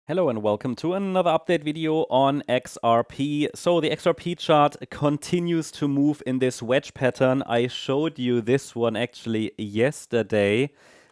Hello and welcome to another update video on XRP. So the XRP chart continues to move in this wedge pattern. I showed you this one actually yesterday.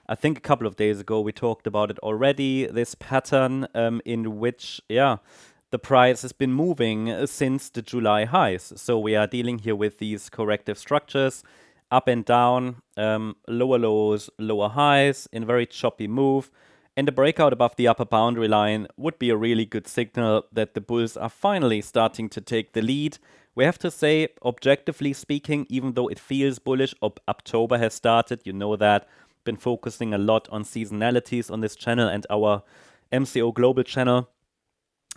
I think a couple of days ago we talked about it already. This pattern in which, the price has been moving since the July highs. So we are dealing here with these corrective structures, up and down, lower lows, lower highs in very choppy move. And the breakout above the upper boundary line would be a really good signal that the bulls are finally starting to take the lead. We have to say, objectively speaking, even though it feels bullish, October has started, you know that. Been focusing a lot on seasonalities on this channel and our MCO Global channel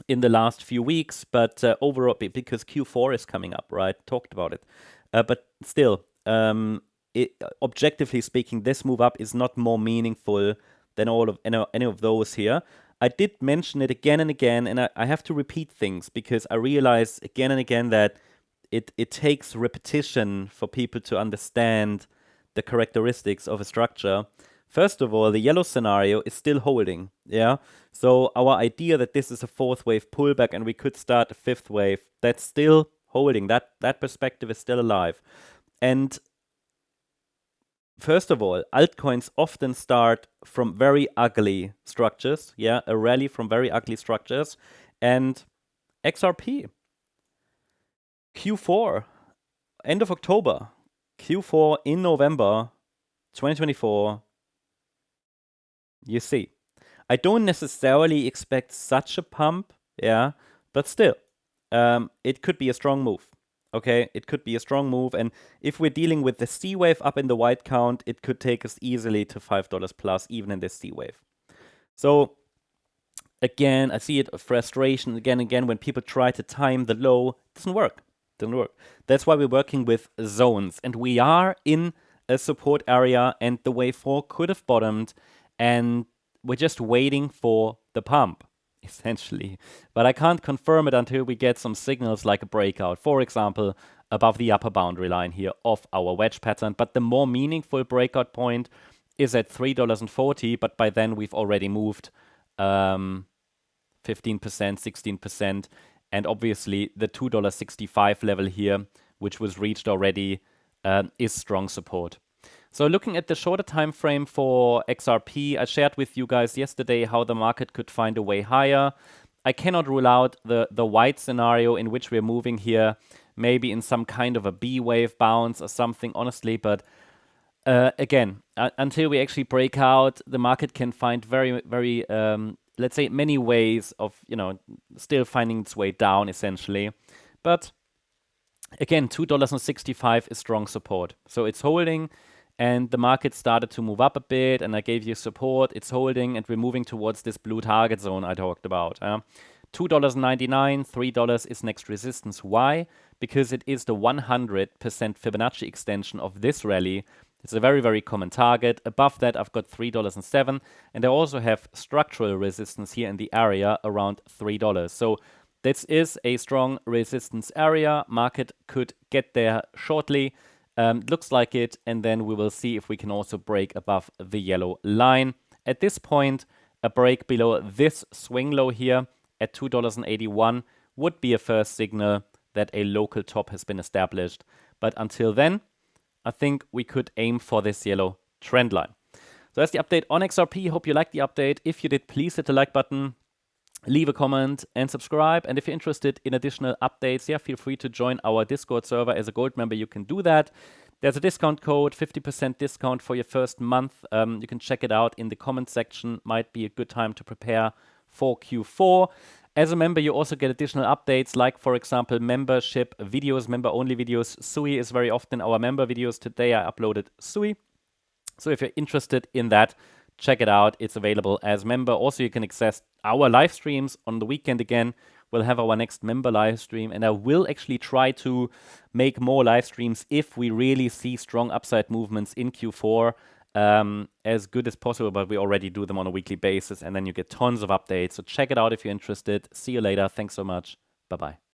in the last few weeks, but overall, because Q4 is coming up, right? Talked about it. But still, objectively speaking, this move up is not more meaningful than all of any of those here. I did mention it again and again, and I have to repeat things because I realize again and again that it takes repetition for people to understand the characteristics of a structure. First of all, the yellow scenario is still holding, yeah? So our idea that this is a fourth wave pullback and we could start a fifth wave, that's still holding. That perspective is still alive. And first of all, altcoins often start from very ugly structures, yeah, a rally from very ugly structures. And XRP, Q4, end of October, Q4 in November 2024, you see. I don't necessarily expect such a pump, yeah, but still, it could be a strong move. Okay, it could be a strong move, and if we're dealing with the C wave up in the white count, it could take us easily to $5 plus, even in this C wave. So again, I see it frustration again and again when people try to time the low. It doesn't work. Doesn't work. That's why we're working with zones, and we are in a support area, and the wave 4 could have bottomed, and we're just waiting for the pump, essentially. But I can't confirm it until we get some signals like a breakout, for example, above the upper boundary line here of our wedge pattern. But the more meaningful breakout point is at $3.40, but by then we've already moved 15%, 16%, and obviously the $2.65 level here, which was reached already, is strong support. So looking at the shorter time frame for XRP, I shared with you guys yesterday how the market could find a way higher. I cannot rule out the white scenario in which we're moving here, maybe in some kind of a B wave bounce or something, honestly. But again, until we actually break out, the market can find very, very, let's say, many ways of, still finding its way down, essentially. But again, $2.65 is strong support. So it's holding. And the market started to move up a bit, and I gave you support. It's holding, and we're moving towards this blue target zone I talked about. $2.99, $3 is next resistance. Why? Because it is the 100% Fibonacci extension of this rally. It's a very, very common target. Above that, I've got $3.07, and I also have structural resistance here in the area around $3. So this is a strong resistance area. Market could get there shortly. Looks like it, and then we will see if we can also break above the yellow line. At this point, a break below this swing low here at $2.81 would be a first signal that a local top has been established. But until then, I think we could aim for this yellow trend line. So that's the update on XRP. Hope you liked the update. If you did, please hit the like button, leave a comment, and subscribe. And if you're interested in additional updates, feel free to join our Discord server. As a gold member, you can do that. There's a discount code, 50% discount for your first month. You can check it out in the comment section. Might be a good time to prepare for Q4. As a member, you also get additional updates, like, for example, membership videos, member-only videos. Sui is very often our member videos. Today, I uploaded Sui. So if you're interested in that, check it out. It's available as member. Also, you can access our live streams on the weekend again. We'll have our next member live stream, and I will actually try to make more live streams if we really see strong upside movements in Q4 as good as possible, but we already do them on a weekly basis, and then you get tons of updates. So check it out if you're interested. See you later. Thanks so much. Bye-bye.